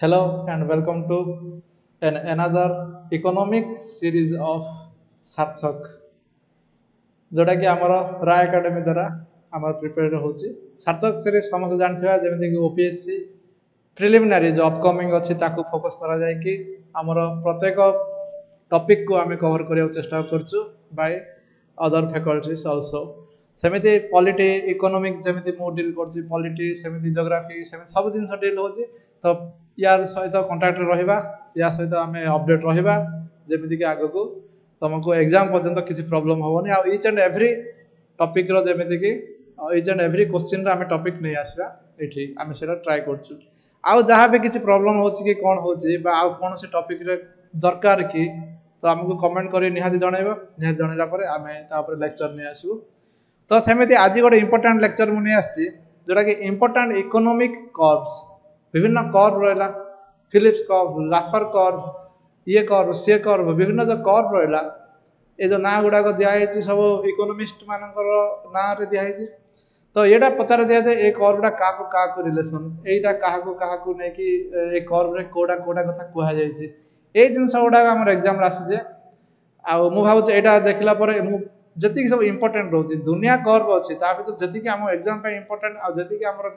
Hello and welcome to another economic series of Sarthak. जोटा कि आमर रा एकाडेमी द्वारा आमर प्रिपेयर होची सार्थक सीरीज समस्त जानथिबा जेमिति कि ओपीएससी प्रिलिमिनारी जो अपकमिंग अछि ताकू फोकस करा जाय कि आमर प्रत्येक टॉपिक को आमे कवर करिया चेष्टा करछु बाय अदर फैकल्टीज आल्सो सेमिति पॉलिटी इकोनॉमिक जेमिति मो डील करछि पॉलिटी सेमिति ज्योग्राफी सेमिति सब जिंस डील होछि तो यार सहित कांटेक्ट रहिबा या सहित आमे अपडेट रहिबा जेमिति कि आगो को तुमको एग्जाम पर्यंत किसी प्रॉब्लम होबनी आ ईच एंड एवरी टॉपिक रो जेमिति कि ईच एंड एवरी क्वेश्चन रे आमे टॉपिक नै आसीबा एठी आमे सेटा ट्राई करछु आ जहाँ भी किसी प्रॉब्लम होछि कि कोन होछि बा आ कोन से टॉपिक रे दरकार कि तो हमको कमेंट करी निहाती जणाइबो निहाती जणाइला परे आमे ता ऊपर लेक्चर नै आसीबो तो सेमिति आज गोटे इंपोर्टेंट लेक्चर मु नै आछि जोटा कि इंपोर्टेंट इकोनॉमिक कर्व्स विभिन्न कर्व रहला फिलिप्स कर्व लाफर कर्व ये कर्व सी कर्व विभिन्न जो कर्व रहला ए जो ना गुडा को दिया है सब इकोनॉमिस्ट मानकर ना रे दिया है तो एटा पचार दिया जाए ए कर्वटा का को रिलेशन एटा काहा को नै कि ए कर्व रे कोडा कोडा कथा कुहा जाय छै ए जिंस गुडा हमर एग्जाम रासी जे आ मु भाबु एटा देखला परे मु जति सब इंपोर्टेंट रहउछि दुनिया कर्व अछि ता भीतर जति कि हम एग्जाम पे इंपोर्टेंट आ जति कि हमर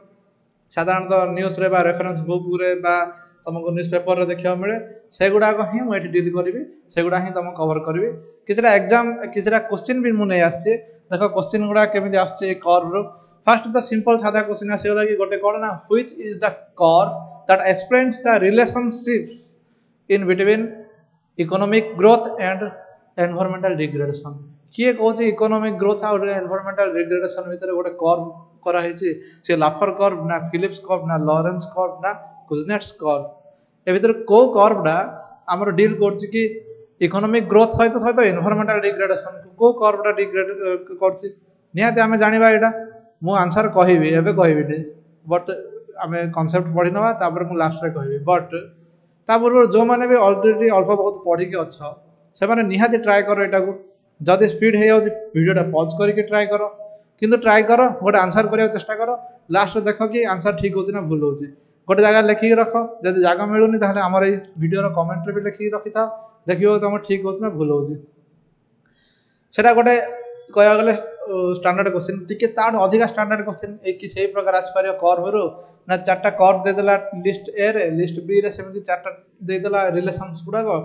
साधारणतः न्यूज रे बा रेफरेंस बुक रे बा तुमको न्यूज पेपर रे देखियो मिले सेगुडा को ही मैं डील करिवि सेगुडा ही तुम कवर करिवि किछरा एग्जाम किछरा क्वेश्चन भी मु नै आछे देखो क्वेश्चन गुडा केमिति आछे कर्व रो फर्स्ट द सिंपल सादा क्वेश्चन आसे कि गोटे कोन ना which is the curve that explains the relationship in between economic growth and environmental degradation किए कहूँ इकोनॉमिक ग्रोथ और एनवायरमेंटल डिग्रेडेशन भितर गोटे कर्व करा हेछि से लाफर कर्व ना फिलिप्स कर्व ना लॉरेंस कर्व ना कुजनेट्स कर्व ए भितर को कर्वडा हमर डील करछि कि इकोनॉमिक ग्रोथ सहित सहित एनवायरमेंटल डिग्रेडेशन को कर्वडा डिग्रेड करछि निहाते आमे जानिबा एटा मु आंसर कहिबी एबे कहिबी नै बट आमे कांसेप्ट पढि नबा तापर मु लास्ट रे कहिबी बट ता पूर्व जो माने भी ऑलरेडी अल्प बहुत पढि के अच्छा से माने निहाते ट्राई करो एटा को जदि स्पीड हे जाउछि वीडियोटा पॉज करके ट्राई करो किंतु ट्राई करो गोटे आंसर करिया चेष्टा करो लास्ट देखो कि आंसर ठीक होछि ना भूल होछि गोटे जगह लिखि रख जदि जगह मिलुनी ताहले हमर ए वीडियो रो कमेंट रे भी लिखि रखि था देखियो तुम ठीक होछि ना भूल होछि सेटा गोटे कहया गले स्टैंडर्ड क्वेश्चन टिके ताड अधिक स्टैंडर्ड क्वेश्चन एक कि सेही प्रकार आस परियो कर्व रो ना चारटा कर्व दे देला लिस्ट ए रे लिस्ट बी रे सेमिति चारटा दे देला रिलेशंस गुडा को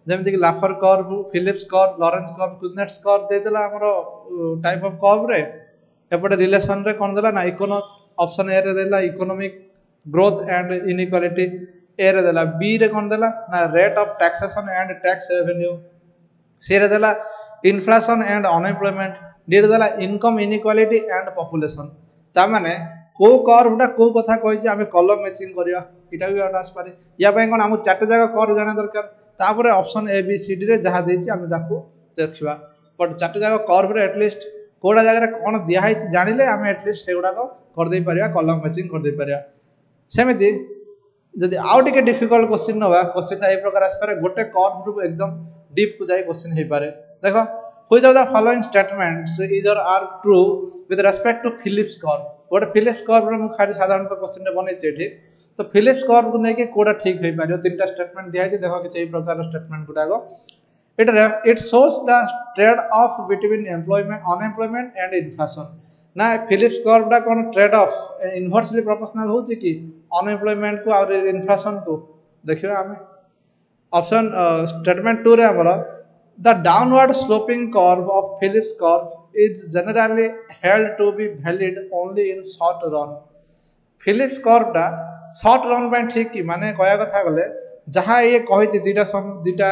जेमिति कि Laffer curve Phillips curve Lorenz curve Kuznets curve दे देला हमर टाइप ऑफ कर्व रे एपटे रिलेशन रे कोन देला ना ऑप्शन ए रे देला economic growth and inequality A रे देला बी रे कोन देला ना rate of taxation and tax revenue C रे देला इन्फ्लेशन एंड अनएम्प्लॉयमेंट डी रे देला इनकम इनइक्वालिटी एंड पॉपुलेशन ता माने को कर्वटा को कथा कहिछि आमे कॉलम मैचिंग करिया इटा भी आस पारे या पय कोन हम चारटा जगह कर्व जाना दरकार तापर option A B C D रे जहा देछि आमे ताकू देखिबा बट चारटा जगह कर्व रे एटलीस्ट कोडा जगह रे कोन दिया है जानिले आमे एटलीस्ट सेगुडा को कर दे परिया कॉलम मैचिंग कर दे परिया सेमिति जदि आउ टिके डिफिकल्ट क्वेश्चन नबा क्वेश्चन ए प्रकार आस पारे गोटे कर्व रू एकदम डीप को जाई क्वेश्चन हे पारे देखो which of the following statements इधर are true with respect to Phillips curve गोटे फिलिप्स कर्व रे मु खाली साधारणतः क्वेश्चन रे बनै छै तो फिलिप्स कर्व को नै के कोडा ठीक होई पारियो तीनटा स्टेटमेंट दिया है देखो कि एही प्रकार स्टेटमेंट गुडा को it shows the trade off between employment unemployment and inflation ना फिलिप्स कर्वडा कोन ट्रेड ऑफ इनवर्सली प्रोपोर्शनल होछि कि अनएम्प्लॉयमेंट को और इन्फ्लेशन को देखियो आमे ऑप्शन स्टेटमेंट 2 रे हमरा the downward sloping curve of Phillips curve is generally held to be valid only in short run Phillips कर्वडा शॉर्ट रन पे ठीक कि माने कहया कथा गले जहाँ ये कहि दीटा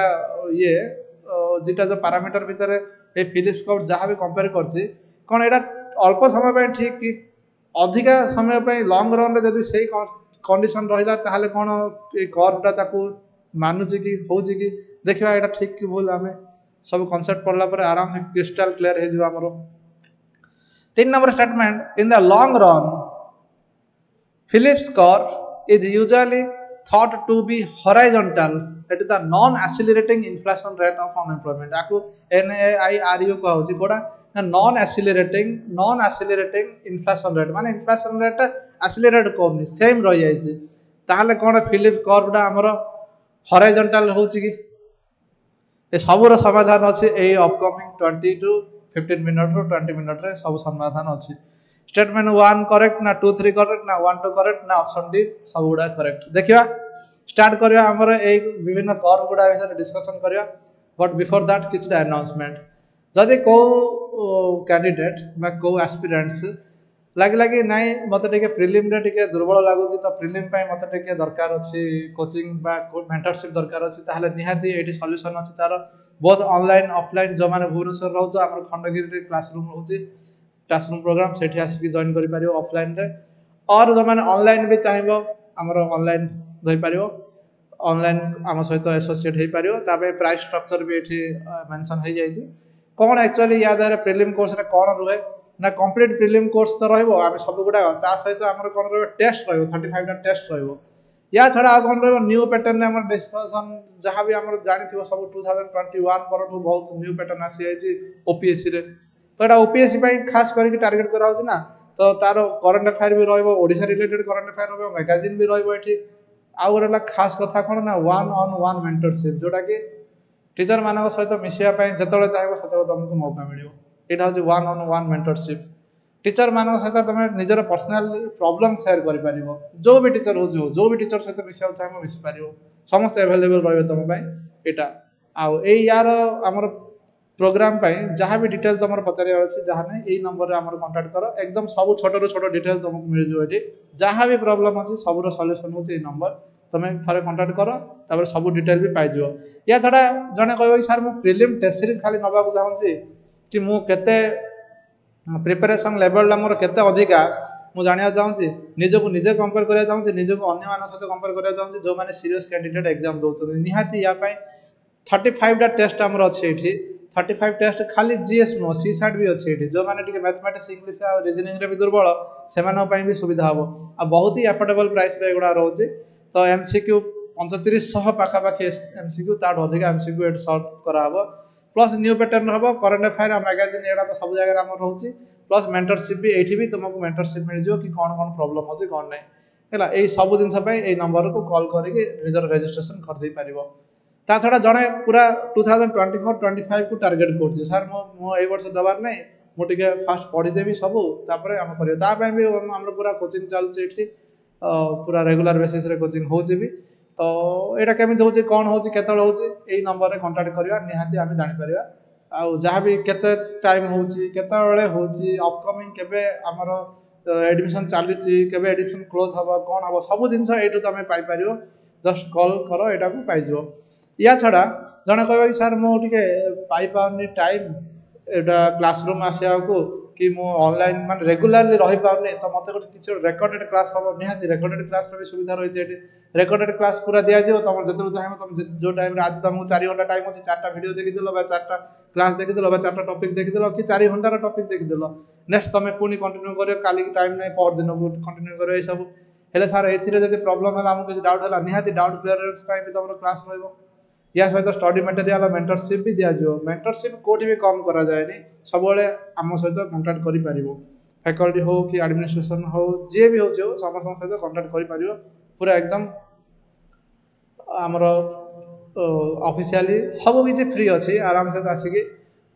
ये जीटा जो पैरामीटर भितर ए फिलिप्स कर्व जहाँ भी कंपेयर करछि कोन एटा अल्प समय पे ठीक कि अधिका समय पे लॉन्ग रन रे जदी सेही कंडीशन रहिला ताहाले कोन ए कर्वटा ताकू मानुछि कि होछि कि देखिबा एटा ठीक कि भूल हमें सब कांसेप्ट पढ़ला पर आराम से क्रिस्टल क्लियर हे जिवा हमरो 3 number statement in the long run Philips curve is usually thought to be horizontal that is the non accelerating inflation rate of unemployment आकु NAIRU को होछि कोडा non accelerating inflation rate माने inflation rate accelerate कोनी same रहि जाय छै ताहले कौन फिलिप कर्वटा आमर हॉरिजॉन्टल होची कि ए सबूर समाधान अच्छे यही अपकमिंग 20 to 15 मिनट रो 20 मिनट रे सब समाधान अच्छी स्टेटमेंट 1 करेक्ट ना 2 3 करेक्ट ना 1 2 करेक्ट ना ऑप्शन डी सब गुडा करेक्ट देखिया स्टार्ट करिया हमर एक विभिन्न कर्व गुडा विषय डिस्कशन करिया बट बिफोर दैट किछ अनाउंसमेंट जदि को कैंडिडेट बा को एस्पिरेंट्स लगे नाई मत प्रिलिम रे टिके दुर्बल लगुच तो प्रिलिम मत दरकार अच्छी कोचिंग बा मेंटरशिप दरकार अच्छी ताहले निहाती एठी सॉल्यूशन अच्छी तार बहुत ऑनलाइन ऑफलाइन जो माने भुवनेश्वर रहउछ हमर खंडगिरी क्लासरूम रहउछ क्लासरूम प्रोग्राम सेठी आसी जॉइन करि पारियो ऑफलाइन रे और जो माने ऑनलाइन भी चाहिबो हमर ऑनलाइन होई पारियो ऑनलाइन आम सहित एसोसिएट हो पारियो ताबे प्राइस स्ट्रक्चर भी एठी मेंशन हो जाई कौन एक्चुअली या द्वारा प्रिलिम कोर्स रे कौन रुहे ना कंप्लीट प्रिलिम कोर्स तो रहिबो आमे सब गुडा ता सहित हमर कोन रहबो टेस्ट रहिबो 35 टा टेस्ट रहिबो या छडा आ कोन रहबो न्यू पैटर्न हमर डिस्कशन जहां भी हमर जानिथिबो सब 2021 परठू बहुत न्यू पैटर्न आसी आइछि ओपीएससी रे तो एटा ओपीएससी पई खास करी टारगेट करा होछि ना तो तारो करंट अफेयर भी रहिबो ओडिसा रिलेटेड करंट अफेयर रहिबो मैगजीन भी रहिबो एठी आ गोरेला खास कथा कोन ना 1-on-1 मेंटरशिप जोटा कि टीचर मानक सहित मिसिया पई जतले चाहबो सतले तुमको मौका मिलियो एटा होछि 1-on-1 मेंटरशिप टीचर मानक सहित तुम निजर पर्सनल प्रॉब्लम शेयर करि परिबो जो भी टीचर हो जो भी टीचर सहित मिसिया चाहबो मिसि परिबो समस्त अवेलेबल रहिबो तुम पई एटा आ ए यार हमर प्रोग्राम पई जहां भी डिटेल तुमर पचारिया अछि जहां नै एई नंबर रे हमर कांटेक्ट करो एकदम सब छोटो छोटो डिटेल तुमको मिल जिवो एठी जहां भी प्रॉब्लम अछि सब रो सॉल्यूशन होछि एई नंबर तुम थरे कांटेक्ट करो तापर सब डिटेल भी पाइ जिवो या छडा जने कहबो सर मु प्रीलिम टेस्ट सीरीज खाली नबा को चाहूछि कि मु केते प्रिपरेशन लेवल मोर केते अधिका मु जानिया चाहूछि निजको निजे कंपेयर करिया चाहूछि निजको अन्य मान सहित कंपेयर करिया चाहूछि जो माने सीरियस कैंडिडेट एग्जाम दोछन निहाती या पई 35 टा टेस्ट हमर अछि एठी 35 टेस्ट खाली जीएस नो सी साइड भी अछि एठी जो माने टिके मैथमेटिक्स इंग्लिश आ रीजनिंग रे भी दुर्बल सेमानो पई भी सुविधा हबो आ बहुत ही अफोर्डेबल प्राइस रे एगुडा रहउछि तो एमसीक्यू 3500 पाखा पाखी एमसीक्यू ताठ अधिक एमसीक्यू एट सॉल्व करा हबो प्लस न्यू पैटर्न हबो करंट अफेयर आ मैगजीन एडा तो सब जगह हमर रहउछि प्लस मेंटरशिप भी एठी भी तुमको मेंटरशिप मिल जियो कि कोन कोन प्रॉब्लम अछि कोन नै हैला एई सब दिन सब ए नंबर को कॉल करिके रिजर्व रजिस्ट्रेशन कर दे पारिबो ता छडा जणे पूरा 2024-25 को टारगेट करछि सर मो ए वर्ष दबार नै मो टिके फास्ट पढी देबी सब तापरे हम करियो ता पय भी हमर पूरा कोचिंग चलछि एठी पूरा रेगुलर बेसिस रे कोचिंग होछि भी तो एटा केमिति होछि कोन होछि केतळ होछि एई नंबर रे कांटेक्ट करिया निहाती आमे जानि परिया आ जहाँ भी केते टाइम होछि केते बेले होछि अपकमिंग केबे हमर एडमिशन चलीछि केबे एडमिशन क्लोज हबो कोन हबो सब जिंस एटु तमे पाइ परियो जस्ट कॉल करो एटा को पाइ जिवो या छडा जने कहबा सर मो टिके पाइ पाउनी टाइम एटा क्लासरूम आसिया को कि मो ऑनलाइन मान रेगुलरली रहि पाउनी तो मते किछ रिकॉर्डेड क्लास हबो निहाती रिकॉर्डेड क्लास रे भी सुविधा रहि छै रिकॉर्डेड क्लास पूरा दिया जिवो तुम जतरो चाहबो तुम जो टाइम रे आज तुमको 4 घंटा टाइम अछि 4टा वीडियो देखि दिलो बा 4टा क्लास देखि दिलो बा 4टा टॉपिक देखि दिलो कि 4 घंटा रो टॉपिक देखि दिलो नेक्स्ट तुम पुनी कंटिन्यू करियो काली की टाइम नै पर दिन को कंटिन्यू करियो ए सब हेले सर एथिरे जदि प्रॉब्लम हला हम किछ डाउट हला निहाती डाउट क्लियरेंस पय भी तुमरो क्लास रहइबो या सहित स्टडी मटेरियल मेंटरशिप भी दिया जिवो मेंटरशिप कोठी भी कम करा जाय नि सब बेले हम सहित कांटेक्ट करि परिबो फैकल्टी हो कि एडमिनिस्ट्रेशन हो जे भी हो जो समस्त सहित कांटेक्ट करि परिबो पूरा एकदम हमरो ऑफिशियली सब किछ फ्री अछि आराम से आसी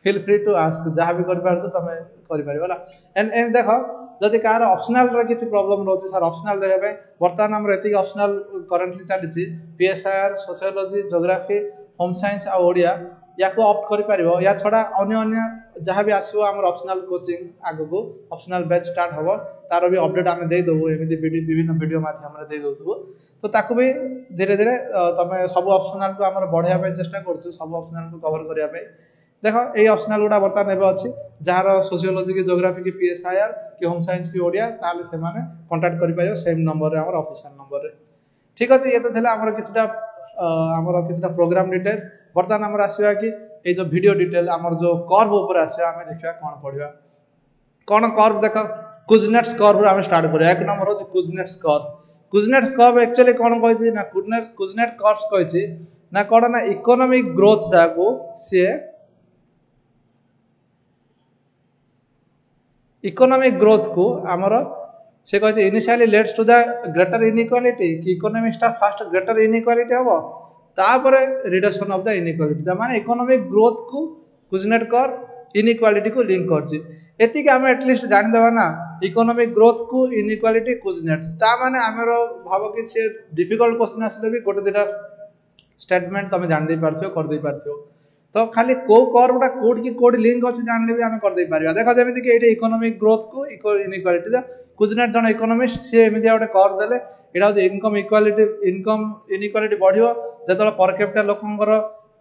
फील फ्री टू आस्क जहाँ भी कर पारछ तमे करि परिबो ला एंड देखो जदि कार ऑप्शनल रे किछ प्रॉब्लम रहछि सर ऑप्शनल देबे पे वर्तमान हमर एति ऑप्शनल करंटली चलीछि PSR sociology geography home science आ ओडिया याको ऑप्ट करि परिबो या छडा अन्य अन्य जहाँ भी आसीबो हमर ऑप्शनल कोचिंग आगो को ऑप्शनल बैच स्टार्ट हबो तारो भी अपडेट आमे दे देबो एमिति विभिन्न वीडियो माध्यम रे दे दोथबो तो ताकू भी धीरे धीरे तमे सब ऑप्शनल को हमर बढ़िया पे चेष्टा करछु सब ऑप्शनल को कवर करिया पे देखो ए ऑप्शनल गुडा वर्तमान एबे अछि जार सोशियोलॉजी की ज्योग्राफी की पीएसआईआर की होम साइंस की ओडिया ताले से माने कांटेक्ट करि पारियो सेम नंबर रे हमर ऑफिशियल नंबर रे ठीक अछि ये तो थला हमर किछटा प्रोग्राम डिटेल वर्तमान हमर आसीबा कि ए जो वीडियो डिटेल हमर जो कर्व ऊपर आसीबा हमें देखिया कोन पढिबा कोन कर्व देखो कुजनेट्स कर्व हमें स्टार्ट करिया एक नंबर हो कुजनेट्स कर्व एक्चुअली कोन कहै छी ना कुजनेट कर्व्स कहै छी ना कोन ना इकोनॉमिक ग्रोथ डा को से इकोनॉमिक ग्रोथ को हमर से कहे initially leads to the greater inequality कि इकोनॉमिक्सटा फास्ट ग्रेटर इनइक्वालिटी हम तापर रिडक्शन ऑफ द इनइक्वालिटी माने इकोनॉमिक ग्रोथ को कुजनेट कर इनइक्वालिटी को लिंक करछि एतिक आम एटलिस्ट जानिदेवा ना इकोनॉमिक ग्रोथ को इनइक्वालिटी कुजनेट ता माने आमर भाव कि से डिफिकल्ट क्वेश्चन आसले भी गोटे दुटा स्टेटमेंट तुम जान दे पारथियो कर दे पारथियो तो खाली को कर्वटा कोड की कोड लिंक अच्छे जानले भी आम कर दे पारिबा देखो जेमिति कि एटी इकोनॉमिक ग्रोथ को इनइक्वालिटी द कुजनेट जन इकोनॉमिस्ट सी एमिति गोटे कर्व देले एटा हो इनकम इक्वालिटी इनकम इनइक्वालिटी बढ़िबो जेतले पर कैपिटा लोकंकर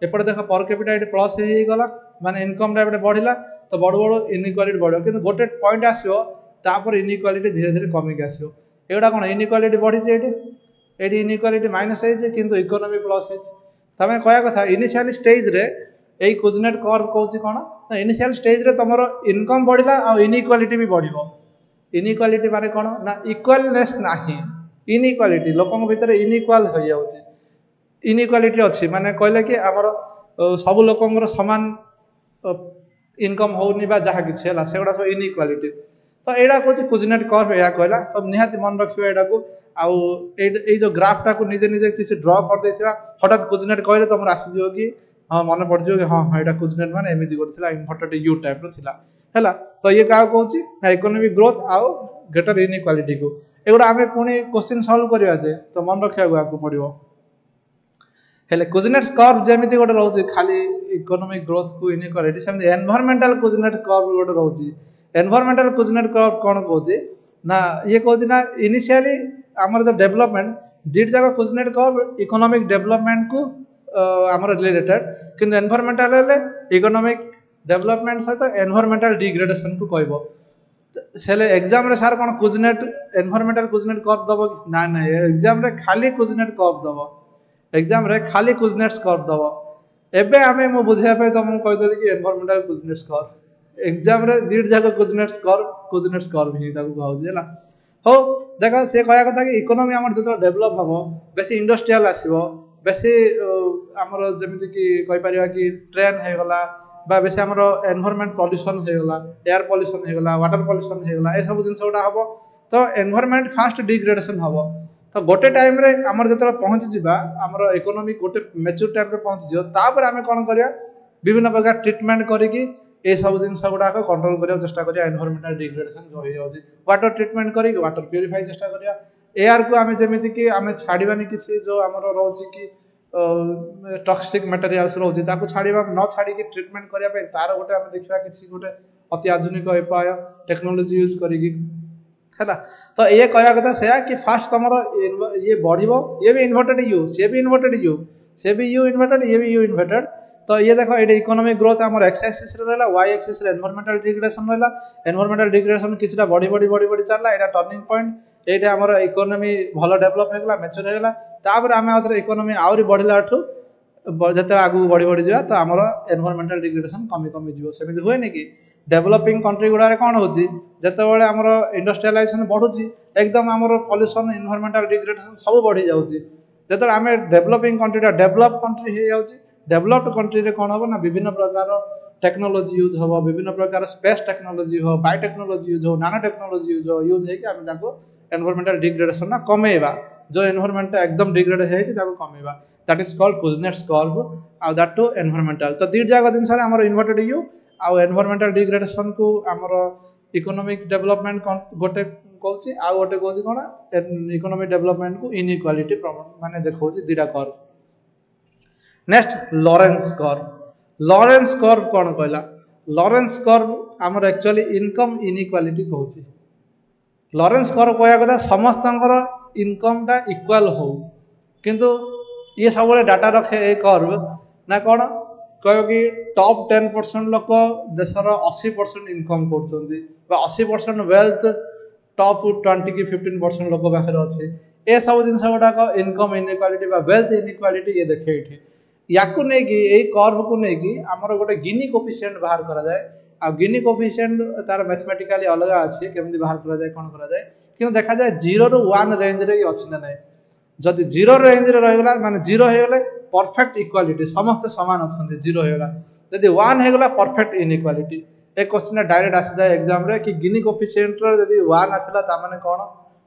एपटे देख पर कैपिटा एटी प्लस हे गला माने इनकम रा एपटे बढ़िला तो बड़ बड़ इनइक्वालिटी बढ़ो किंतु गोटे पॉइंट आसीओ तापर इनइक्वालिटी धीरे धीरे कमी के आसीओ एगुडा कोन इनइक्वालिटी बढ़ी जे एटी इनइक्वालिटी माइनस है किंतु इकोनॉमी प्लस है तमें कहया कथा इनिशियल स्टेज रे एई कुजनेट कर्व कहूची कोन तो इनिशियल स्टेज रे तमरो इनकम बढ़िला आ इनइक्वालिटी भी बढ़िबो इनइक्वालिटी माने कोन ना इक्वालनेस नाही इनइक्वालिटी लोकन भीतर इनइक्वाल हो जाउची इनइक्वालिटी अछि माने कहले कि हमर सब लोकंगर समान इनकम होनी बा जहा किछि हला सेगुडा सब इनइक्वालिटी तो एडा कहूची कुजनेट कर्व या कहला तो निहाती मन रखियो एडा को आउ ए जो ग्राफटा को निजे निजे किसी ड्रॉ कर देथिबा हठात कुजनेट कहले तमर आसी जो कि हां मन पड़ जो कि हां हां एडा कुजनेट माने एमिति करथिला इन्वर्टेड यू टाइप रो थिला हला तो ये का कहूची ना इकोनॉमिक ग्रोथ आउ ग्रेटर इनइक्वालिटी को एगुडा आमे पुनी क्वेश्चन सॉल्व करिया जे तो मन रखिया को पड़िबो हेले कुजनेट कर्व जेमिति गोटे रहउची खाली इकोनॉमिक ग्रोथ को इनइक्वालिटी सेमिति एनवायरमेंटल कुजनेट कर्व गोटे रहउची एनवायरमेंटल कुजनेट कर्व कोन कहउची ना ये कहउची ना इनिशियली आमर जो डेवलपमेंट दीट जाक कुजनेट कर्व इकोनॉमिक डेवलपमेंट को आमर रिलेटेड किंतु एनवायरमेंटल ले इकोनॉमिक डेवलपमेंट सहित एनवायरमेंटल डिग्रेडेशन को कहबो सेले एग्जाम रे सर कोन कुजनेट एनवायरमेंटल कुजनेट कर्व दबो ना ना एग्जाम रे खाली कुजनेट कर्व दबो एग्जाम रे खाली कुजनेट कर्व दबो एबे आमे मो बुझिया पे तुम कहि देली कि एनवायरमेंटल कुजनेट कर्व एग्जाम रे दीट जाक कुजनेट कर्व ही ताको कहउजी हला हो देखो से कहया कथा कि इकोनॉमी हमर जतो डेवलप हबो बेसी इंडस्ट्रियल आसीबो बेसी हमर जेमिति कि कहि परिबा कि ट्रेन हे गला बा बेसी हमर एनवायरमेंट पॉल्यूशन हे गला एयर पॉल्यूशन हे गला वाटर पॉल्यूशन हे गला ए सब जिंस उडा हबो तो एनवायरमेंट फास्ट डिग्रेडेशन हबो तो गोटे टाइम रे हमर जतो पहुंच जिबा हमर इकोनॉमी गोटे मैच्योर टाइम रे पहुंच जियो तापर आमे कोन करिया विभिन्न प्रकार ट्रीटमेंट करिकि ए सब जिन गुड़ा कंट्रोल करिया चेष्टा करिया एनवायरमेंटल डिग्रेडेशन जो हो जाउची वाटर ट्रीटमेंट करी वाटर प्यूरिफाई चेष्टा करिया एयर को आमे जेमिति कि आमे छाड़ीबानी किछि जो हमर रहउची कि टॉक्सिक मटेरियल्स रहउची ताको छाड़ीबा न छाड़ी कि ट्रीटमेंट करिया पे तार गोटे आमे देखिबा किछि गोटे अति आधुनिक उपाय टेक्नोलॉजी यूज करिकि हैला तो ये कहया कथा सेया कि फास्ट तमरो ये बढ़िबो ये भी इन्वर्टेड यू से भी इन्वर्टेड यू से भी यू इन्वर्टेड ये भी यू इन्वर्टेड तो ये देखो ये इकोनॉमिक ग्रोथ हमर एक्स एक्सिस रे रहला वाई एक्सिस रे एनवायरमेंटल डिग्रेडेशन रहला एनवायरमेंटल डिग्रेडेशन किछटा बड़ी बड़ी बड़ी बड़ी चलला एटा टर्निंग पॉइंट एटा हमर इकोनॉमी भलो डेवलप हेगला मैच्योर हेगला तापर आमे आथरे इकोनॉमी आउरी बढ़िला ठु जते आगु बढ़ी बढ़ी जा तो हमर एनवायरमेंटल डिग्रेडेशन कमी कमी जिवो सेमिति होय नै कि डेवलपिंग कंट्री गुडा रे कोन होची जते बेले हमर इंडस्ट्रियलाइजेशन बढ़ुची एकदम हमर पॉल्यूशन एनवायरमेंटल डिग्रेडेशन सब बढ़ी जाउची जते आमे डेवलपिंग कंट्री डेवलप कंट्री हे जाउची डेवलप्ड कंट्री रे कोन हो ना विभिन्न प्रकार टेक्नोलॉजी यूज हो विभिन्न प्रकार स्पेस टेक्नोलॉजी हो बायो टेक्नोलॉजी यूज हो नानो टेक्नोलॉजी यूज है कि आमे ताको एनवायरमेंटल डिग्रेडेशन ना कमेबा जो एनवायरमेंट एकदम डिग्रेड है ताको कमेबा that is called Kuznets curve आ दैट टू एनवायरमेंटल तो दीट जागा दिन सारे हमर इन्वर्टेड यू आ एनवायरमेंटल डिग्रेडेशन को हमर इकोनॉमिक डेवलपमेंट गोटे कहूची आ गोटे कहूची कोन इकोनॉमिक डेवलपमेंट को इनइक्वालिटी माने देखौची दीटा कर्व नेक्स्ट लॉरेंस कर्व कौन कहला लॉरेंस कर्व आमर एक्चुअली इनकम इनइक्वालिटी कहूची लॉरेंस कर्व कहया कथा समस्त इनकम टा इक्वल हो किंतु ये सब डाटा रखे ए कर्व ना कौन कह कि टॉप 10% लोक देशर 80% इनकम कर 80% वेल्थ टॉप 20 कि 15% लोक पाखे अच्छे ए सब जिनस गुड़ाक इनकम इनइक्वालिटी वेल्थ इनइक्वालिटी ये देखे ये या कर्व को लेकिन आमर गोटे गिनी कोफिशिएंट बाहर करा जाए आ गिनी कोफिशिएंट तार मैथमेटिकली अलग अच्छे केमती बाहर करा जाए कौन करा जाए कि देखा जाए 0 ରୁ 1 रेंज रे अच्छी ना ना जदि 0 रेंज रे रहीगला माने 0 हेगले परफेक्ट इक्वालिटी समस्त समान अच्छा 0 हेगला जदि 1 हेगला परफेक्ट इनइक्वालिटी ए क्वेश्चन डायरेक्ट आसी जाए एग्जाम रे कि गिनी कोफिशिएंट रो यदि 1 आसिला ता माने कोन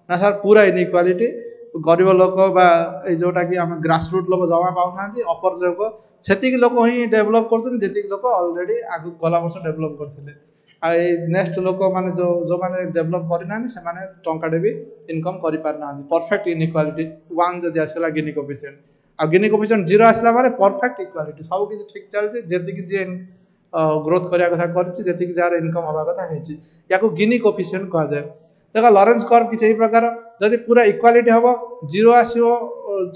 ना सर पूरा इनइक्वालिटी गरीब लोक बा ए जोटा कि हम ग्रास रूट लोक जमा पाउ नांती अपर लोक सेति लोक ही डेवलप करथुन जेति लोक ऑलरेडी आगु गला वर्ष डेवलप करथिले आ नेक्स्ट लोक माने जो माने डेवलप करि नांती से माने टंकाडे भी इनकम करि पार नांती परफेक्ट इनइक्वालिटी 1 जदि आसिला गिनी कोफिशिएंट आ गिनी कोफिशिएंट 0 आसिला माने परफेक्ट इक्वालिटी सब किछ ठीक चलछि जेति कि जे ग्रोथ करिया कथा करछि जेति कि जार इनकम हवा कथा हेछि याको गिनी कोफिशिएंट कहा जाय देखो लॉरेंस कर्व किछि प्रकार जदि पूरा इक्वालिटी हबो 0 आसीओ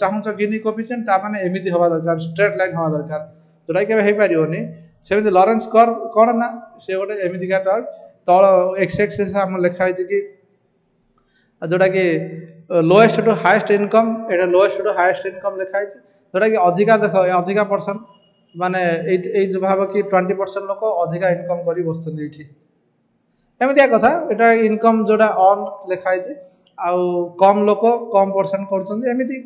चाहूच गिनी कोफिशिएंट ता माने एमिति हवा दरकार स्ट्रेट लाइन हवा दरकार जोटा के हे पारियोनी सेमिति लॉरेंस कर्व कोन ना से गोटे एमिति का टर्म तळ एक्स एक्सिस हम लिखा है कि जोटा कि lowest to highest income Etah lowest to highest income लिखा है जोटा कि अधिका देखो अधिका पर्सन माने ए जो भाव कि 20% लोक अधिका इनकम करी बसछन एठी एमितिया कथा एटा इनकम जोटा ऑन लिखा है आउ कम लोक कम परसेंट करछन एमिति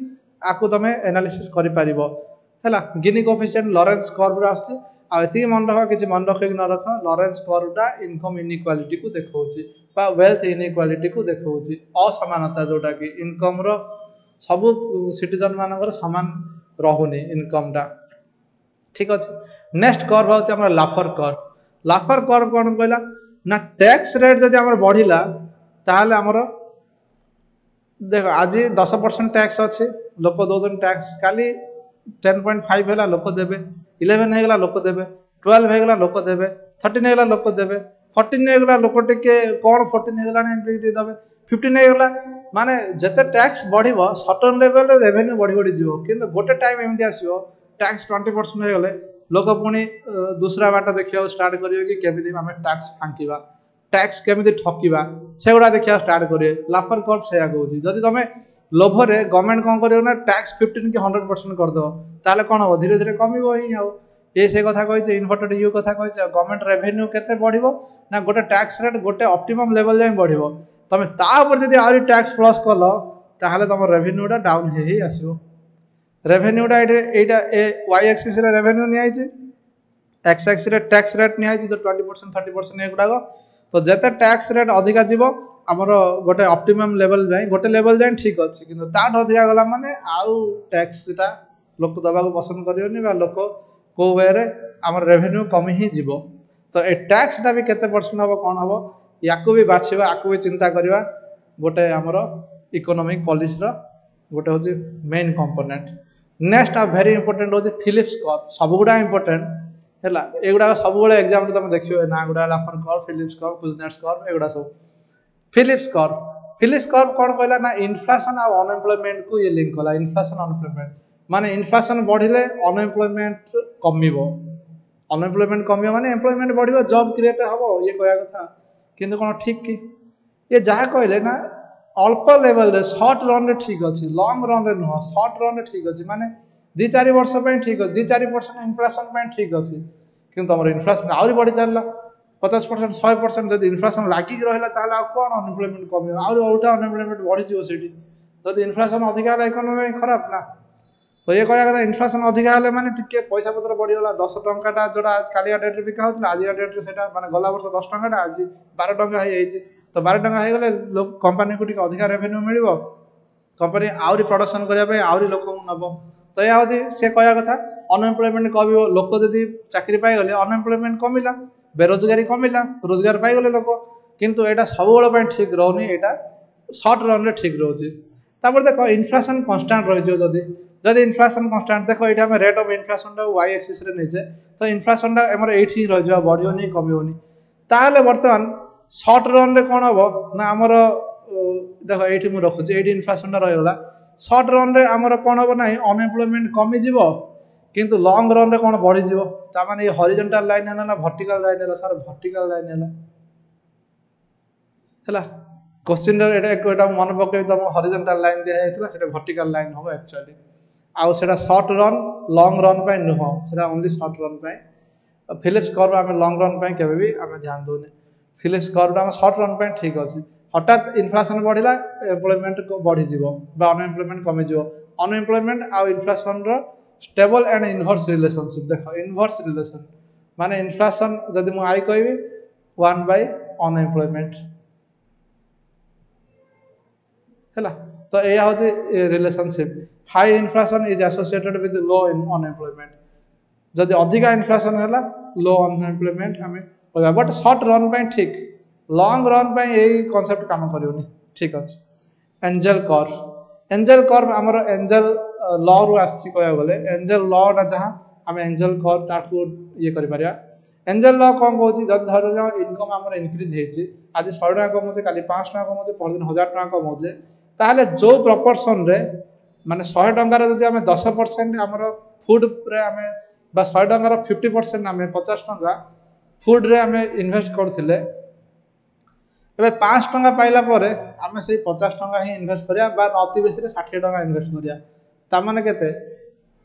आकु तमे एनालिसिस करि परिबो हैला गिनी कोफिशिएंट लॉरेंस कर्व रा आछि आ एति मन रख किछि मन रख कि न रख लॉरेंस कर्व दा इनकम इनइक्वालिटी को देखौछि बा वेल्थ इनइक्वालिटी को देखौछि असमानता जोटा कि इनकम रो सब सिटीजन मानकर समान रहुनी इनकम दा ठीक अछि नेक्स्ट कर्व होछि हमर लाफर कर्व कोन कहला ना टैक्स रेट जदि हमर बढ़िला ताहाले हमर देखो आज 10% टैक्स अछि लोक दोजन टैक्स काली 10.5 हैला लोक देबे 11 हैगला लोक देबे 12 हैगला लोक देबे 13 हैगला लोक देबे 14 हैगला लोक टिके कोन 14 हैगला एंट्री देबे 15 हैगला माने जते टैक्स बढ़िबो सर्टेन लेवल रे रेवेन्यू बढ़ी जिवो किंतु गोटे टाइम एमति आसीबो टैक्स 20% हो गले लोक पुणी दूसरा बाट देखियो स्टार्ट करियो कि केमिति हमें टैक्स फांकीबा टैक्स केमिति ठकीबा सेगुडा देखिया स्टार्ट करियो लाफर कर्व सेया कहउची जदि तमे लोभ रे गवर्नमेंट कोन करियो ना टैक्स 15 कि 100% कर दो ताले कोन हो धीरे धीरे कमिबो ही आउ ए से कथा कहिছে इन्वर्टेड यू कथा कहिছে गवर्नमेंट रेवेन्यू केते बढ़िबो ना गोटे टैक्स रेट गोटे ऑप्टिमम लेवल जाय बढ़िबो तमे ता ऊपर जदि आरी टैक्स प्लस करलो ताहाले तमर रेवेन्यूटा डाउन हे आसीबो रेवेन्यूटा एटा ए वाई एक्सिस रे रेवेन्यू नि आइछि एक्स एक्सिस रे टैक्स रेट नि आइछि तो 20% 30% एगुडा तो जते टैक्स रेट अधिका जीवो हमर गोटे ऑप्टिमम लेवल जाय गोटे लेवल जाय ठीक अछि किंतु ताठ अधिका गला माने आउ टैक्सटा लोक दबा को पसंद करियोनी बा लोक को वे रे हमर रेवेन्यू कम ही जीवो तो ए टैक्सटा भी केते परसेंट हबो कोन हबो याकू भी बाछिबा आकू भी चिंता करबा गोटे हमर इकोनॉमिक पॉलिसी रो गोटे होछि मेन कंपोनेंट नेक्स्ट आ वेरी इंपोर्टेंट होछि फिलिप्स कर्व सब गुडा इंपोर्टेंट हैला एगुडा सब गुडा एग्जाम रे तुम देखियो ना गुडा Laffer curve Phillips curve Kuznets curve एगुडा सब फिलिप्स कर्व कोन कहला ना इन्फ्लेशन आ अनएम्प्लॉयमेंट को ये लिंक होला इन्फ्लेशन अनएम्प्लॉयमेंट माने इन्फ्लेशन बढ़िले अनएम्प्लॉयमेंट कमियो माने एम्प्लॉयमेंट बढ़िबो जॉब क्रिएट हबो ये कहया कथा किंतु कोन ठीक कि ये जहा कहले ना अल्प लेवल रे शॉर्ट रन रे ठीक अछि लॉन्ग रन रे नो शॉर्ट रन रे ठीक अछि माने 2-4 वर्ष पे ठीक अछि 2-4% इन्फ्लेशन पे ठीक अछि किंतु हमर इन्फ्लेशन आउरी बढ़ि चलला 50% 100% जदि इन्फ्लेशन लागी रहला ताला कोन अनएम्प्लॉयमेंट कमियो आउरी उल्टा अनएम्प्लॉयमेंट बढ़ि जिवो सेठी जदि इन्फ्लेशन अधिका ला इकोनॉमी खराब ना तो ये कहया कथा इन्फ्लेशन अधिका हले माने टिके पैसा पत्र बढ़ि होला 10 टंकाटा जोडा कालिया डेट रे बिका होतला आज डेट रे सेटा माने गला वर्ष 10 टंकाटा आज 12 टंका हे जाईछि तो 12 टंका हे गले लोक कंपनी को टिके अधिका रेवेन्यू मिलिबो कंपनी आउरी प्रोडक्शन करिया पे आउरी लोक नबो तो या होछि से कहया कथा अनएम्प्लॉयमेंट कमिबो लोक जदि चाकरी पाई गले अनएम्प्लॉयमेंट कमिला बेरोजगारी कमिला रोजगार पाई गले लोक किंतु एटा सब बेला पे ठीक रहउनी एटा शॉर्ट रन रे ठीक रहउछि तापर देखो इन्फ्लेशन कांस्टेंट रहि जो जदि इन्फ्लेशन कांस्टेंट देखो एटा हम रेट ऑफ इन्फ्लेशन दा वाई एक्सिस रे नेजे तो इन्फ्लेशन दा हमर एठी रहि जो बढ़ियोनी कमियोनी ताहले वर्तमान शॉर्ट रन रे कोन हबो ना हमर देखो एठी मु रखुछि एठी इन्फ्लेशन दा रहि गला शॉर्ट रन रे हमर कोन हबो नाही अनएम्प्लॉयमेंट कमी जीवो किंतु लॉन्ग रन रे कोन बढ़ी जीवो ता माने ये हॉरिजॉन्टल लाइन है ना वर्टिकल लाइन है सर वर्टिकल लाइन हैला क्वेश्चन रे एटा मन पके तम हॉरिजॉन्टल लाइन दिया हेतला सेटा वर्टिकल लाइन हो एक्चुअली आउ सेटा शॉर्ट रन लॉन्ग रन पे नुह सेटा ओनली शॉर्ट रन पे फिलिप्स कर्व हम लॉन्ग रन पे केबे भी हम ध्यान दोने फिलिप्स कर्व हम शॉर्ट रन पे ठीक अछि हठात इन्फ्लेशन बढ़िला एम्प्लॉयमेंट को बढ़ी जीवो बा अनएम्प्लॉयमेंट कमी जीवो अनएम्प्लॉयमेंट आ इन्फ्लेशन रो स्टेबल एंड इनवर्स रिलेशनशिप देखो इनवर्स रिलेशन माने इन्फ्लेशन जदि मु आई कहबी 1 by अनएम्प्लॉयमेंट है। तो यह हूँ relationship high inflation is associated with low unemployment जदि अधिका इन्फ्लेशन है लो अनएम्प्लॉयमेंट आम कहवा बट सर्ट रन पर ठीक लंग रन पर यही कनसेप्ट काम करूनी ठीक अच्छे। एंजल कर्व आमर एंजल लॉ रु आसी कह गले एंजल लॉटा जहाँ आम एंजल कर्व ताकू ये कर एंजल लॉ कौन कौन जब धर इनकम आम इनक्रिज होती आज 100 टका कमाऊे काली 500 टका कमाऊे परदिन 1000 टका कमाऊे ताहले जो प्रपोर्शन रे माने 100 टंकार जदि आम 10% आमर फुड रे आम 100 टंकार 50% आम 50 टंका फुड रे आम इन्वेस्ट करथिले ए 5 टंका पाइला परे आम से 50 टंका ही इन्वेस्ट करिया बा अति बेसी 60 टंका इन्वेस्ट करिया ता माने केते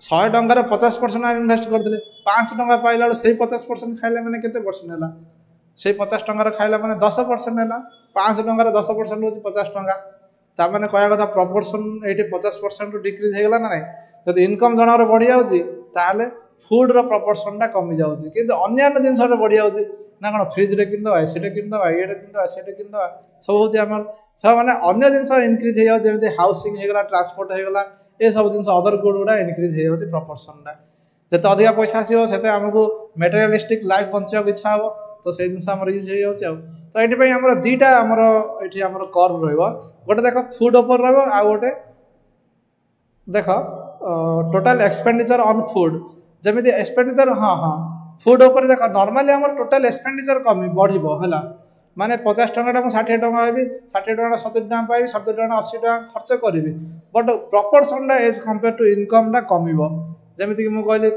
100 टंकार 50% इन्वेस्ट करथिले 500 टंका पाइला से 50% खाइले माने केते परसेंट हैला से 50 टंकार खाइला माने 10% हैला 500 टंकार 10% होची 50 टंका ता माने कहया कथा प्रोपोर्शन एठी 50% डिक्रीज हे गेला ना नहीं जदि इनकम जणर बढ़ी जाउची ताले फूड रो प्रोपोर्शन टा कमी जाउची किंतु अन्य अन्य जिंस रे बढ़ी जाउची ना कौन फ्रिज रे किन दवा एसी किन दवा ये किन दवा से किन दवा सब हूँ आम सब माने अन्य जिनस इनक्रिज हो जमी हाउसिंग होगा ट्रांसपोर्ट होगा ये सब जिन अदर गुड गुड़ा इनक्रिज हो प्रपोर्शन जिते अधिक पैसा आसो से आमको मेटेरियलिस्टिक लाइफ बंचा इच्छा हे तो से जिन यूज हो तो ये आम दीटा आमर ये आम कर्व रोटे देख फुड उपर रोटे देख टोटाल एक्सपेंडिचर ऑन फुड जमी एक्सपेंडिचर हाँ हाँ फुड उपर देख नॉर्मली आम टोटाल एक्सपेंडिचर कमी बढ़ो है माने 50 टका 60 टका पाइबी 60 टका 70 टका पाइबी 70 टका 80 टका खर्च करी but proportion as compare to income कम जमीक मुझे कहली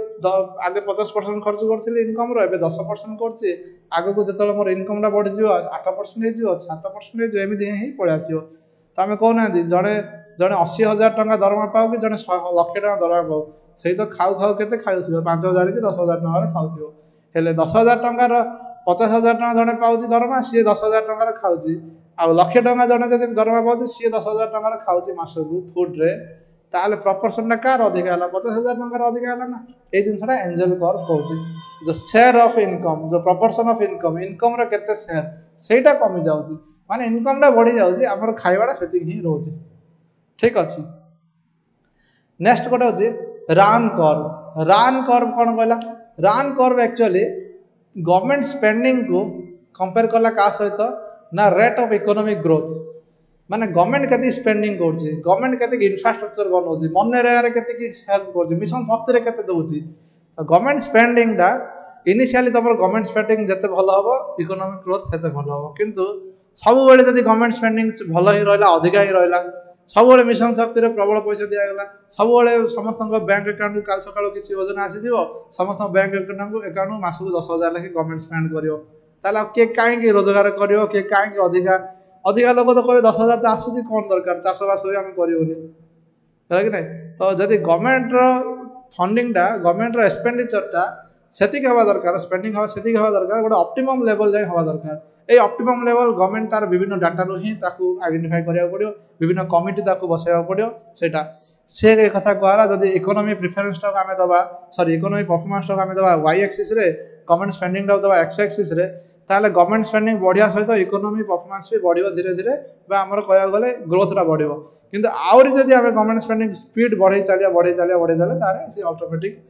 आगे 50% खर्च करी इनकम रे 10% कर आग को जो मोर इनकम बढ़ी 8% हो 7% एमती ही पलि आस तो आम कहना जड़े जड़े 80,000 टका दरमा पाओ कि जड़े 1,00,000 टका दरमा पाओ से तो खाऊ खाऊ के खाऊ 5,000 कि 10,000 टकर खाऊ हेले 10,000 टकर 50,000 टका जड़े पाँच दरमा सी 10,000 टकर खाऊ आउ 1,00,000 टका जड़े जब दरमा पाँच सी 10,000 टकर खाऊ मसकू फुड्रे ताले प्रपोर्शन कार अधिक है 50,000 टकर अधिक है ना ये जिनसा एंजल कर्व कहूँ जो शेयर ऑफ इनकम जो प्रपोर्शन ऑफ इनकम केते शेयर सेटा कमी जाउची माने इनकम टा बढ़ी जाउची हमर खाइबाटा सेतिक ही रोची ठीक अछि। नेक्स्ट गोटे होची रान कर्व कौन कहला रान कर्व एक्चुअली गवर्नमेंट स्पेंडिंग को कंपेयर कला का सहित ना रेट ऑफ इकोनॉमिक ग्रोथ माने गवर्नमेंट केते स्पेंडिंग करछि गवर्नमेंट केते इंफ्रास्ट्रक्चर बनौछि मन्ने रे केते की हेल्प करछि मिशन शक्ति रे केते दउछि तो गवर्नमेंट स्पेंडिंग दा इनिशियली तमर गवर्नमेंट स्पेंडिंग जते भलो हबो इकोनॉमिक ग्रोथ सेते भलो हबो किंतु सब बेले जदी गवर्नमेंट स्पेंडिंग भलो ही रहला अधिका ही रहला सब बेले मिशन शक्ति रे प्रबल पैसा दिया गला सब बेले समस्त बैंक अकाउंट काल सकाळ किछि योजना आसी जीवो समस्त बैंक अकाउंट मासको 10,000 लाख गवर्नमेंट स्पेंड करियो ताला के काहे की रोजगार करियो के काहे की अधिका लोग तो कहे 10,000 तो आसूची कौन दरकार चाषबास भी आम करूनी है कि नहीं तो जदि गवर्नमेंट फंडिंग गवर्नमेंट एक्सपेंडिचरटा सेतिक हवा दरकार स्पेंडिंग हवा सेतिक हवा दरकार गोटे ऑप्टिमम लेवल जाए हवा दरकार ए ऑप्टिमम लेवल गवर्नमेंट तार विभिन्न डाटा रू ही ताकू आइडेंटिफाई करिया पड़ियो विभिन्न कमिटी ताकू बसाया पड़ियो सेटा से कथा कहला जदि इकोनॉमी प्रिफरेंस टा आमे दबा सॉरी इकोनॉमी परफॉर्मेंस टा आमे दबा वाई एक्सिस रे गवर्नमेंट स्पेंडिंग टा दबा एक्स एक्सिस रे ताले गवर्नमेंट स्पेंडिंग बढ़िया सहित इकोनॉमी परफॉर्मेंस भी बढ़ियो धीरे धीरे बा हमर कहया गले ग्रोथ टा बढ़ियो किंतु आउरी जदि आमे गवर्नमेंट स्पेंडिंग स्पीड बढ़े चलिया तारे से ऑटोमेटिक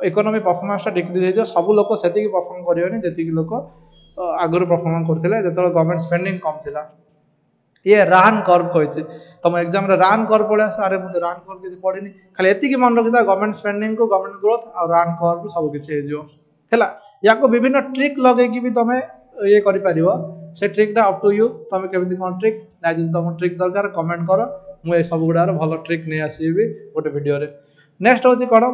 इकोनॉमी परफॉर्मेंस टा डिक्रीज हो जाए सब लोग सेति परफॉर्म करियोनी जेति लोग आगुरी परफॉर्म करथिले जेतले गवर्नमेंट स्पेंडिंग कम थिला ये रान कर्व कहिछि तुम एग्जाम रे रान कर्व पढे अरे मु रान कर्व किछि पढिनी खाली एति की मन रखिता गवर्नमेंट स्पेंडिंग को गवर्नमेंट ग्रोथ और रान कर्व सब किछि हे जो हैला याको विभिन्न ट्रिक लगे कि भी तमे ये करि परिबो से ट्रिक टा अप टू यू तमे केमिति कोन ट्रिक ना जदि तुम ट्रिक दरकार कमेंट करो मु ए सब गुडार भलो ट्रिक नै आसीबी गोटे वीडियो रे। नेक्स्ट होछि कोन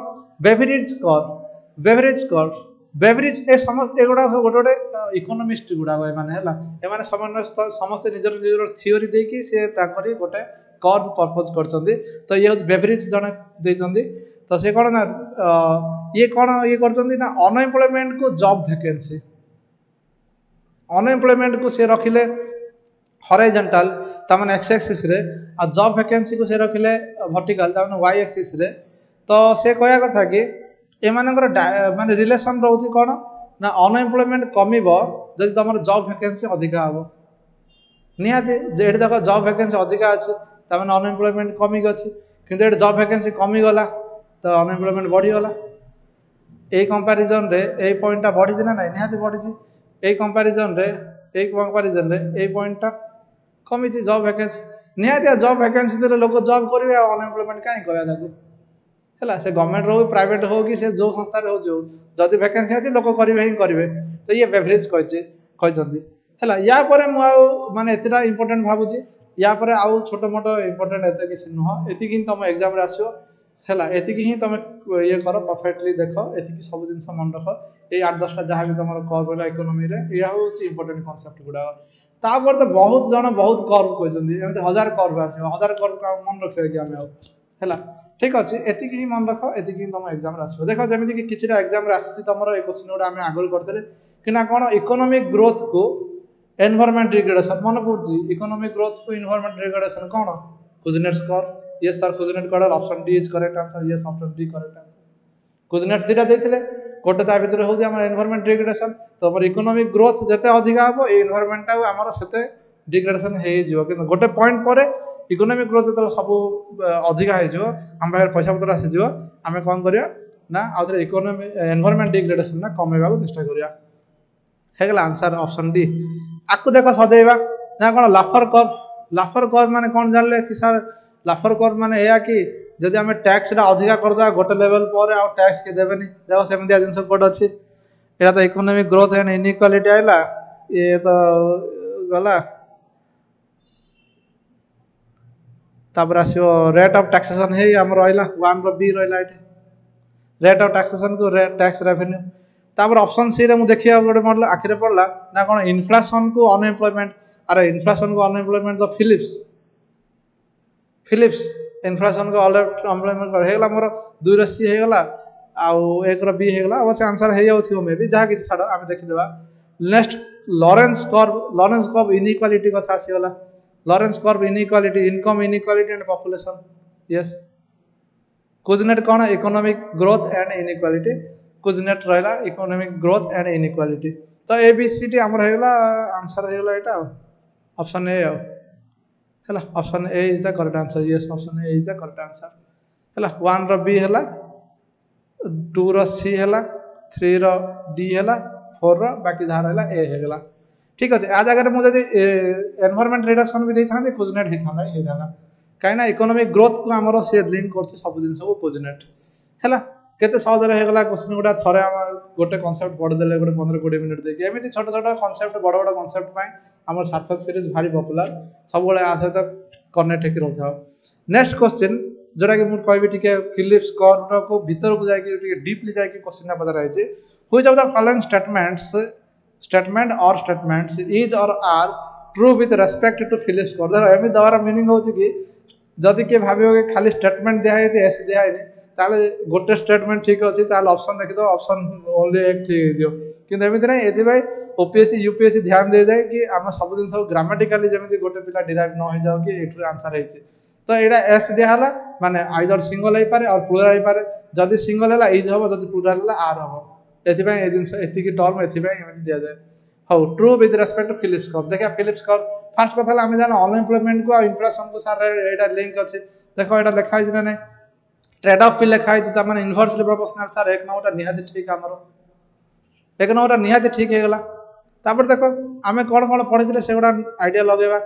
बेवरेज ए समस्त एगुडा गोटे गोटे इकोनोमिस्ट गुडा माने हैला ए माने समस्त निजर निजर थ्योरी दे कि से ताकरी गोटे कर्व प्रपोज करछंदी तो ये बेवरेज जने देछंदी तो से कोन ना ये कोन ये करछंदी ना अनएम्प्लॉयमेंट को जॉब वैकेंसी अनएम्प्लॉयमेंट को से रखिले हॉरिजॉन्टल तामने एक्स एक्सिस रे आ जॉब वैकेंसी को से रखिले वर्टिकल तामने वाई एक्सिस रे तो से कहया कथा कि एमानकर माने रिलेशन रहउची कोन ना अनएम्प्लॉयमेंट कमिबो जदि तुम जॉब वैकेंसी अधिका हम निहाती जे देख जॉब वैकेंसी अधिका अच्छे तमें अनएम्प्लॉयमेंट कमिक अच्छी किंतु ये जॉब वैकेंसी कमिगला तो अनएम्प्लॉयमेंट बढ़ीगला यही कंपैरिजन रे यही पॉइंटा बढ़ी ना ना निहाती बढ़ी यही कंपैरिजन रे यही पॉइंटा कमी जॉब वैकेंसी निहाती जॉब वैकेंसी लोक जॉब करेंगे अनएम्प्लॉयमेंट कहीं कहना है से गवर्नमेंट हो प्राइवेट हो कि से जो संस्था हो जदि वैकेंसी अच्छी लोक करेंगे ही करेंगे तो ये बेवरेज कहते है या माने एतटा इंपोर्टेंट भावुची या आउ छोट मोट इंपोर्टेंट एत किसी नुह एति तुम एग्जाम आसो है एति तुम ये कर परफेक्टली देख एति सब जिन मन रख ये 8-10टा जहाँ भी तुम कर्व है इकोनोमी या हूँ इंपोर्टेंट कनसेप्ट गुड़ाक तापर तो बहुत जन बहुत कर्व कहते 1000 कर्व आस 1000 कर्व मन रखिए कि आम है ठीक अच्छे एति ही मन रख एति तुम एग्जाम आस देख जमीन कि एग्जाम आसी तुम ये क्वेश्चन गुड़ा आम आगुरी करते कि ना कौन इकोनॉमिक ग्रोथ को एनवायरमेंट डिग्रेडेशन मन पड़ी इकोनॉमिक ग्रोथ को एनवायरमेंट डिग्रेडेशन कौन कुजनेट स्कोर यस सर कुजनेट कॉर्डर option D is correct answer yes option D correct answer Kuznets दुटा देते गोटे ता भर हूँ एनवायरमेंट डिग्रेडेशन तो आम इकोनॉमिक ग्रोथ जिते अधिका हम ये एनवायरमेंट आमर से डिग्रेडेशन हो गोटे पॉइंट पर इकोनॉमिक ग्रोथ जो सब अधिका हो आम पाखे पैसा पतर आसीज आम कौन करवा ना आउ इकोनॉमी एनवायरमेंट डिग्रेडेशन ना कमेवा चेष्टा करवा है आंसर ऑप्शन डी आपको देख सजेवा ना कौन लाफर कर्व माने कौन जानले कि सर लाफर कर्व माने या कि जदि आम टैक्स अधिका करदे गोटे लेवल पर आउ टैक्स के देवेनि देख सेमती जिन कोड अच्छी यहाँ तो इकोनॉमिक ग्रोथ एंड इनइक्वालिटी आइला ये तो गला तापर आसो रेट ऑफ टैक्सेशन है आम रहा 1 बी रहा रेट ऑफ टैक्सेशन को टैक्स रेवेन्यू तापर ऑप्शन सी रे देखिए गोटे मॉडल आखिरे पड़ला ना कौन इन्फ्लेशन को अनएम्प्लॉयमेंट अरे इन्फ्लेशन को अनएम्प्लॉयमेंट तो फिलिप्स इन्फ्लेशन को अनएम्प्लॉयमेंट होगा मोर 2 रो सी होगा आउ 1 रो बी होगा अवश्य आंसर हो जाऊ मे बी जहाँ कि छाड़ आम देखीदे नेक्स्ट लॉरेंस कर्व इनइक्वालिटी कथा आसीगला Lorenz curve inequality income inequality and population yes Kuznets कौन economic growth and inequality Kuznets रहा इकोनॉमिक ग्रोथ एंड इनइक्वालिटी तो एबीसीडी आमर होगा आंसर होगा यहाँ ऑप्शन ए है option A is the correct answer yes option A is the correct answer है 1 रो B है 2 रो सी है 3 रो डी है 4 रो बाकी जहाँ रहा ए होगा ठीक अच्छे आ जगह मुझे एनवायरमेंट रिडक्शन भी देता कुजनेट होता कहीं इकोनॉमिक ग्रोथ को आमर सी लिंक कर सब जिन कुजनेट है केते सहज होगा क्वेश्चन गुड़ा थे आम गोटे कनसेप्ट पढ़ीदे गोटे 15-20 मिनट देखिए एमती छोट छोट कनसेप्ट बड़ बड़ कनसेप्ट आम सार्थक सीरीज भारी पपुलर सब आ सहित कनेक्ट होकर रही था नेक्स्ट क्वेश्चन जोटा कि मुझे कहि फिलिप्स कर्व को भीतर को जाकि डीपली जाकि क्वेश्चन पचरा है which of the following statements is और are true with respect to Phillips curve देखो एमती दबार मीनिंग हो कि जदि किए भाव खाली स्टेटमेंट दिखाई एस दिखाई ताले गोटे स्टेटमेंट ठीक अच्छी ऑप्शन देखिद ऑप्शन ओनली एक ठीक होमती ना ये ओपीएससी यूपीएससी ध्यान दे जाए कि आम सब जिन ग्रामेटिकाली जमी गोटे पिला डिराइव न हो जाओ कि ये आंसर होती तो यहाँ एस दिहला माने आइदर सिंगल हो पारे और प्लुराल हो पारे जदि सिंगल है इज हम जब प्लुराल है आर हम ये जिन एति टर्म एमती दि जाए हाँ true with respect to Phillips curve देखिए फिलिप्स कर्व फास्ट कथा आम जाना अनएम्प्लॉयमेंट को इन्फ्लेशन को सार यहाँ लिंक अच्छे देख यहाँ लिखाई ना ना ट्रेड ऑफ भी लिखाई मैंने इनवर्सली प्रोपोर्शनल तार 1 नंबर निहाती ठीक आमर 1 नंबर निहाती ठीक होगा तापर देख आम कौन कौन पढ़ी से गुड़ा आइडिया लगेगा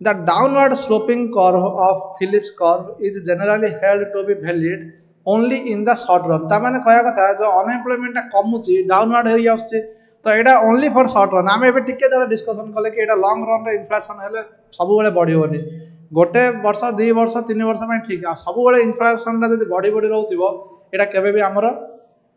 the downward sloping curve of Phillips curve is generally held to be valid only in the short run ताने कह कथा जो अनएम्प्लॉयमेंट कमुची डाउनवर्ड हो आसुचे तो यहाँ ओनली फॉर शॉर्ट रन आम एवं टिके जो डिस्कसन कले कि लंग रन रे इन्फ्लेशन है सब बढ़ोनी गोटे वर्ष 2 वर्ष 3 वर्ष में ठीक है सब इन्फ्लेशन जब बढ़ी बढ़ी रोथो यहाँ के आमर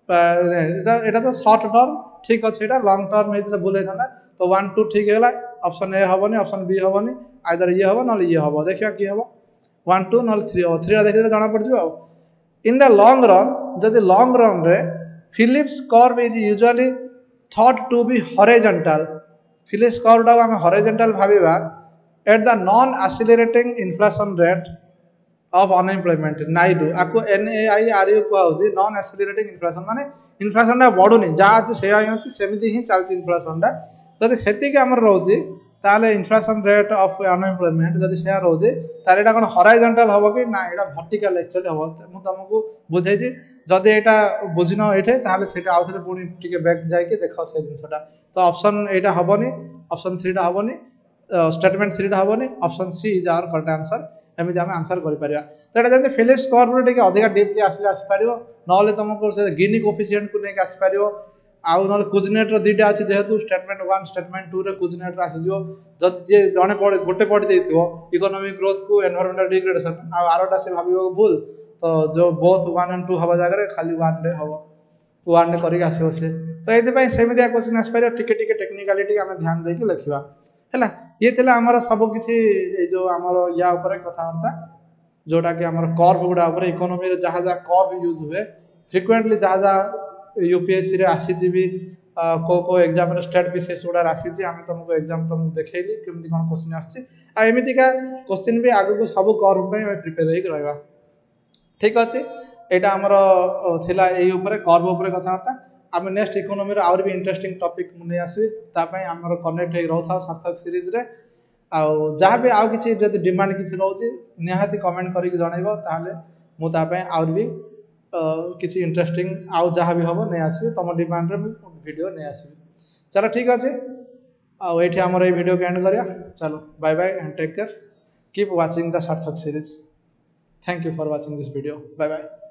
यहाँ तो शॉर्ट टर्म ठीक अच्छे यहाँ लंग टर्म होता भूल होता तो 1 2 ठीक है ऑप्शन ए हेनी ऑप्शन बी हेनी आइदर ये हम ना ये हम देखिए कि हम 1 2 ना 3 हम 3 देखिए जना पड़ जाए इन द लंग रन जदि लंग रन रे Phillips curve is usually thought to be horizontal Phillips curve time आम हॉरिजॉन्टल भाविबा at the non accelerating inflation rate of unemployment NAIRU आपको NAIRU कहूँ नॉन एक्सेलरेटिंग इन्फ्लेशन माने inflation बढ़ुनी जहाँ अच्छी से अच्छी सेमती ही चलती इन्फ्लेशन जदि से आम रोचे ताले इन्फ्लेशन रेट ऑफ अनएम्प्लॉयमेंट जदि से रोचे ताले एटा कौन हॉराइजॉन्टल हम कि ना एटा वर्टिकल एक्चुअली हम मु तुमको बुझे जदि यहाँ बुझिन ये ताले से आउ थे पुणी टे बैक जाकि देख से जिनसा तो ऑप्शन एटा हेनी ऑप्शन 3 टा हेनी स्टेटमेंट 3 टा हेनी option C is our correct answer एमती आम आंसर कर तो यहाँ जमी फिलिप्स कर्व टे अधिक डीपली आसिले आसपार ना तुमको से गिनी कोफिसीएंट को लेकिन आसपार आउ ना कुजनेट्र दुईटा अच्छे जेहेतु स्टेटमेंट 1 स्टेटमेंट 2 रे कुजनेट्र आसीज जब जी जड़े गोटे पढ़ी देथिबो इकोनॉमिक ग्रोथ को एनवायरमेंटल डिग्रेडेशन आरटा से भाव भूल तो जो बोथ 1 एंड 2 हवा जगह खाली 1 रे हम 1 रे करके आसो से तो ये सेमती क्वेश्चन आसपार टिके टिके टेक्निकालिटी आम ध्यान देके लिखा है ये थे आमर सब किसी जो आमर या कथबार्ता जोटा कि आमर कर्व गुड़ा इकोनॉमी जहाँ जहाँ कर्व यूज हुए फ्रिक्वेंटली जहाँ जहाँ यूपीएससी रे आसी भी को एग्जाम स्टेट विशेष गुड़ा आसी आम तुमको एग्जाम तुमको देखली केमती कौन क्वेश्चन आमतीका क्वेश्चन भी आग को सब कर्व में प्रिपेयर हो रहा ठीक अच्छे यहाँ आमर थिला कर्व कथबार्ता आम नेक्स्ट इकोनॉमी आउर भी इंटरेस्टिंग टॉपिक मुझे आसबि तापाई आमर कनेक्ट हो रहा सार्थक सीरीज रे आउ जहाँ भी आउ किसी जब डिमांड किसी रोचे निहाती कमेंट करके जनइब ताले मुझे आउर भी किसी इंटरेस्टिंग आउ जहाँ भी हम नहीं आसबि तुम डिमांड रे वीडियो नहीं आसबि चलो ठीक अच्छे आठ आमर ये वीडियो को एंड करिया चलो bye bye and take care keep watching the Sarthak series thank you for watching this video bye bye.